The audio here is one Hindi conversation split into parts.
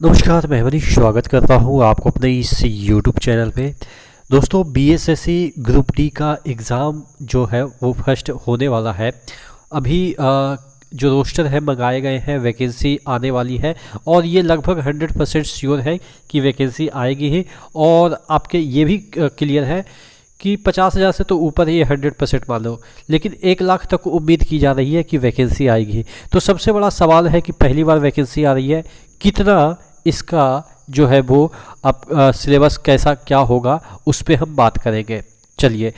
नमस्कार, मैं मनीष स्वागत करता हूँ आपको अपने इस यूट्यूब चैनल पे। दोस्तों, बीएसएससी ग्रुप डी का एग्ज़ाम जो है वो फर्स्ट होने वाला है। अभी जो रोस्टर है मंगाए गए हैं, वैकेंसी आने वाली है और ये लगभग 100% श्योर है कि वैकेंसी आएगी ही। और आपके ये भी क्लियर है कि 50,000 से तो ऊपर ही 100% मान लो, लेकिन 1 लाख तक उम्मीद की जा रही है कि वैकेंसी आएगी। तो सबसे बड़ा सवाल है कि पहली बार वैकेंसी आ रही है, कितना इसका जो है वो अब सिलेबस कैसा क्या होगा उस पर हम बात करेंगे। चलिए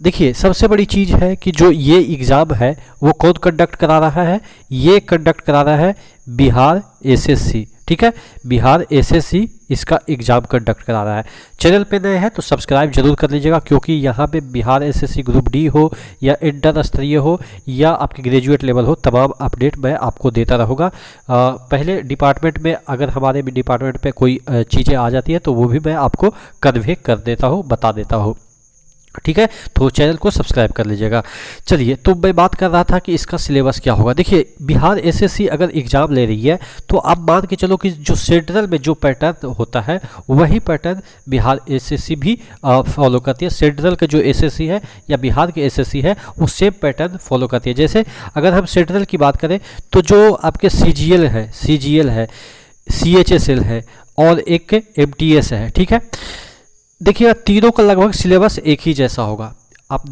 देखिए, सबसे बड़ी चीज़ है कि जो ये एग्ज़ाम है वो कौन कंडक्ट करा रहा है। ये कंडक्ट करा रहा है बिहार एसएससी। ठीक है, बिहार एसएससी इसका एग्ज़ाम कंडक्ट करा रहा है। चैनल पे नए हैं तो सब्सक्राइब जरूर कर लीजिएगा, क्योंकि यहाँ पे बिहार एसएससी ग्रुप डी हो या इंटर स्तरीय हो या आपके ग्रेजुएट लेवल हो, तमाम अपडेट मैं आपको देता रहूँगा। पहले डिपार्टमेंट में अगर हमारे भी डिपार्टमेंट पे कोई चीज़ें आ जाती है तो वो भी मैं आपको कन्वे कर देता हूँ, बता देता हूँ। ठीक है, तो चैनल को सब्सक्राइब कर लीजिएगा। चलिए, तो मैं बात कर रहा था कि इसका सिलेबस क्या होगा। देखिए, बिहार एसएससी अगर एग्ज़ाम ले रही है तो आप मान के चलो कि जो सेंट्रल में जो पैटर्न होता है वही पैटर्न बिहार एसएससी भी फॉलो करती है। सेंट्रल का जो एसएससी है या बिहार के एसएससी है वो सेम पैटर्न फॉलो करती है। जैसे अगर हम सेंट्रल की बात करें तो जो आपके सीजीएल है, सीएचएसएल है और एक एमटीएस है। ठीक है, देखिएगा तीनों का लगभग सिलेबस एक ही जैसा होगा। आप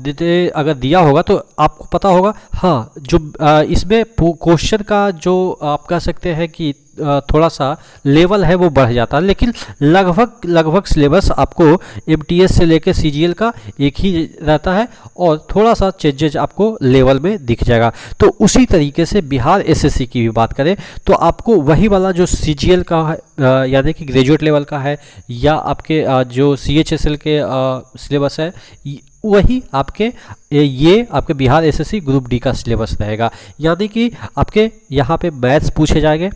अगर दिया होगा तो आपको पता होगा। हाँ, जो इसमें क्वेश्चन का जो आप कह सकते हैं कि थोड़ा सा लेवल है वो बढ़ जाता है, लेकिन लगभग सिलेबस आपको एमटीएस से लेकर सीजीएल का एक ही रहता है और थोड़ा सा चेंजेज आपको लेवल में दिख जाएगा। तो उसी तरीके से बिहार एसएससी की भी बात करें तो आपको वही वाला जो सीजीएल का है यानी कि ग्रेजुएट लेवल का है या आपके जो सीएचएसएल के सिलेबस है वही ये आपके बिहार एसएससी ग्रुप डी का सिलेबस रहेगा। यानी कि आपके यहाँ पे मैथ्स पूछे जाएंगे,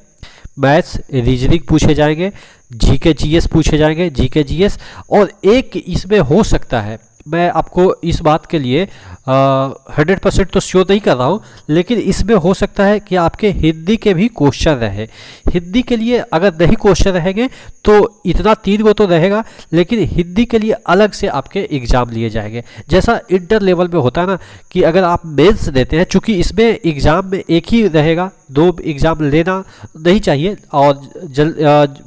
मैथ्स रीजनिंग पूछे जाएंगे, जीके जीएस पूछे जाएंगे, जीके जीएस। और एक इसमें हो सकता है, मैं आपको इस बात के लिए 100% तो श्योर नहीं कर रहा हूँ, लेकिन इसमें हो सकता है कि आपके हिंदी के भी क्वेश्चन रहे। हिंदी के लिए अगर नहीं क्वेश्चन रहेंगे तो इतना 3 गो तो रहेगा, लेकिन हिंदी के लिए अलग से आपके एग्ज़ाम लिए जाएंगे। जैसा इंटर लेवल में होता है ना कि अगर आप मेंस देते हैं, चूँकि इसमें एग्ज़ाम में एक ही रहेगा, 2 एग्ज़ाम लेना नहीं चाहिए और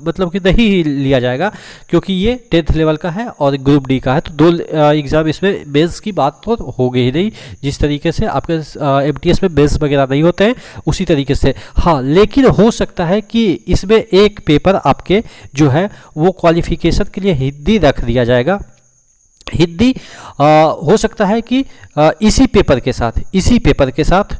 मतलब कि नहीं ही लिया जाएगा, क्योंकि ये 10th लेवल का है और ग्रुप डी का है। तो 2 एग्ज़ाम इसमें मेंस की बात तो होगी ही नहीं। जिस तरीके से आपके एमटीएस में मेंस वगैरह नहीं होते हैं उसी तरीके से। हाँ, लेकिन हो सकता है कि इसमें एक पेपर आपके जो है वो क्वालिफिकेशन के लिए हिंदी रख दिया जाएगा। हिंदी हो सकता है कि इसी पेपर के साथ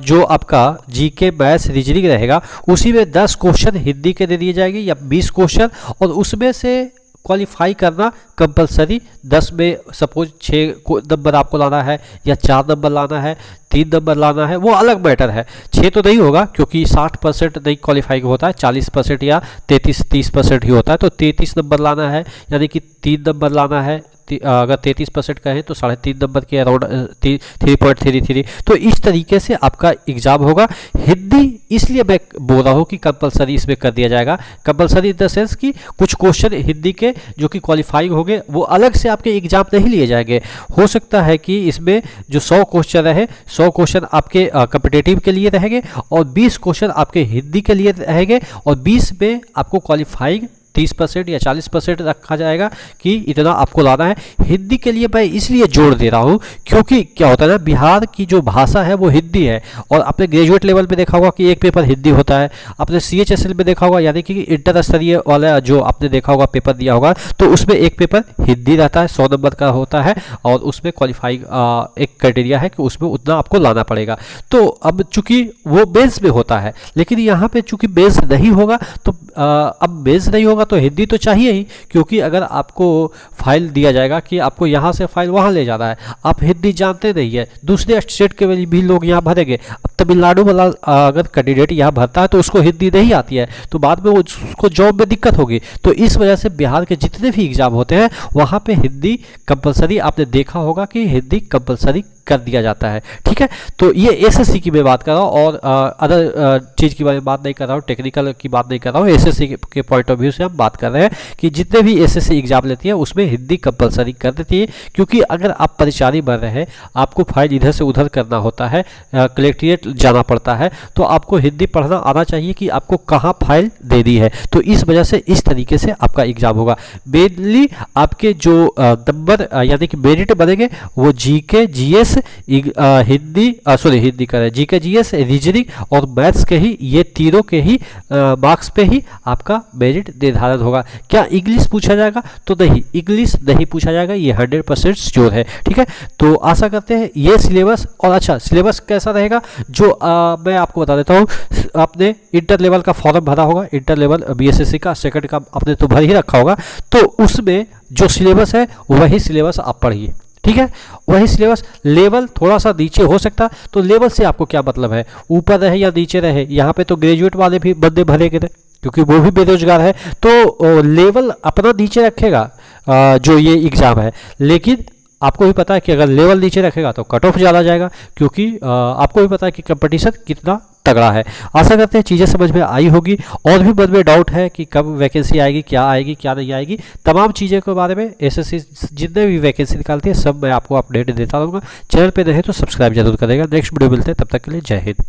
जो आपका जीके मैथ्स रीजनिंग रहेगा उसी में 10 क्वेश्चन हिंदी के दे दिए जाएंगे या 20 क्वेश्चन, और उसमें से क्वालिफाई करना कंपलसरी। 10 में सपोज 6 नंबर आपको लाना है या 4 नंबर लाना है, 3 नंबर लाना है, वो अलग मैटर है। 6 तो नहीं होगा क्योंकि 60% नहीं क्वालिफाई होता है, 40% या 33-30% ही होता है। तो 33 नंबर लाना है, यानी कि 3 नंबर लाना है। अगर 33% का है तो 3.5 नंबर के अराउंड 3.33। तो इस तरीके से आपका एग्जाम होगा। हिंदी इसलिए मैं बोल रहा हूँ कि कंपलसरी इसमें कर दिया जाएगा। कंपलसरी इन द सेंस कि कुछ क्वेश्चन हिंदी के जो कि क्वालिफाइंग होंगे वो अलग से आपके एग्जाम नहीं लिए जाएंगे। हो सकता है कि इसमें जो 100 क्वेश्चन रहे, 100 क्वेश्चन आपके कॉम्पिटिटिव के लिए रहेंगे और 20 क्वेश्चन आपके हिंदी के लिए रहेंगे और 20 में आपको क्वालिफाइंग 30% या 40% रखा जाएगा कि इतना आपको लाना है। हिंदी के लिए मैं इसलिए जोड़ दे रहा हूँ क्योंकि क्या होता है ना, बिहार की जो भाषा है वो हिंदी है। और आपने ग्रेजुएट लेवल पे देखा होगा कि एक पेपर हिंदी होता है, आपने सीएचएसएल में देखा होगा यानी कि इंटर स्तरीय वाला जो आपने देखा होगा पेपर दिया होगा तो उसमें एक पेपर हिंदी रहता है, 100 नंबर का होता है और उसमें क्वालिफाइंग एक क्राइटेरिया है कि उसमें उतना आपको लाना पड़ेगा। तो अब चूंकि वो बेस में होता है, लेकिन यहाँ पे चूंकि बेस नहीं होगा तो अब बेस नहीं होगा तो हिंदी तो चाहिए ही, क्योंकि अगर आपको फाइल दिया जाएगा कि आपको यहाँ से फाइल वहाँ ले जाना है, आप हिंदी जानते नहीं है, दूसरे स्टेट के भी लोग यहाँ भरेंगे। अब तमिलनाडु वाला अगर कैंडिडेट यहाँ भरता है तो उसको हिंदी नहीं आती है तो बाद में उसको जॉब में दिक्कत होगी। तो इस वजह से बिहार के जितने भी एग्जाम होते हैं वहाँ पे हिंदी कंपलसरी, आपने देखा होगा कि हिंदी कंपलसरी कर दिया जाता है। ठीक है, तो ये एसएससी की मैं बात कर रहा हूँ और अदर चीज़ की बात नहीं कर रहा हूँ, टेक्निकल की बात नहीं कर रहा हूँ। एसएससी के पॉइंट ऑफ व्यू से हम बात कर रहे हैं कि जितने भी एसएससी एग्जाम लेती है उसमें हिंदी कंपलसरी कर देती है, क्योंकि अगर आप परिचारी बन रहे हैं, आपको फाइल इधर से उधर करना होता है, कलेक्ट्रेट जाना पड़ता है, तो आपको हिंदी पढ़ना आना चाहिए कि आपको कहाँ फाइल दे दी है। तो इस वजह से इस तरीके से आपका एग्जाम होगा। मेनली आपके जो नंबर यानी कि मेरिट बनेंगे वो जीके जीएस हिंदी हिंदी का है, जीके जीएस रीजनिंग और मैथ्स के ही, ये तीनों के ही मार्क्स पे ही आपका मेरिट निर्धारित होगा। क्या इंग्लिश पूछा जाएगा? तो नहीं, इंग्लिश नहीं पूछा जाएगा, ये 100% श्योर है। ठीक है, तो आशा करते हैं ये सिलेबस। और अच्छा, सिलेबस कैसा रहेगा जो मैं आपको बता देता हूँ। आपने इंटर लेवल का फॉर्म भरा होगा, इंटर लेवल बीएसएससी का सेकंड का आपने तो भर ही रखा होगा, तो उसमें जो सिलेबस है वही सिलेबस आप पढ़िए। ठीक है, वही सिलेबस। लेवल थोड़ा सा नीचे हो सकता, तो लेवल से आपको क्या मतलब है, ऊपर रहे या नीचे रहे। यहाँ पे तो ग्रेजुएट वाले भी बंदे भरे गए क्योंकि वो भी बेरोजगार है, तो लेवल अपना नीचे रखेगा जो ये एग्ज़ाम है। लेकिन आपको भी पता है कि अगर लेवल नीचे रखेगा तो कट ऑफ ज़्यादा जाएगा, क्योंकि आपको भी पता है कि कंपटीशन कितना तगड़ा है। आशा करते हैं चीज़ें समझ में आई होगी। और भी मन में डाउट है कि कब वैकेंसी आएगी, क्या नहीं आएगी, तमाम चीज़ों के बारे में एसएससी जितने भी वैकेंसी निकालती है सब मैं आपको अपडेट देता रहूँगा। चैनल पे रहे तो सब्सक्राइब जरूर करेगा। नेक्स्ट वीडियो मिलते हैं, तब तक के लिए जय हिंद।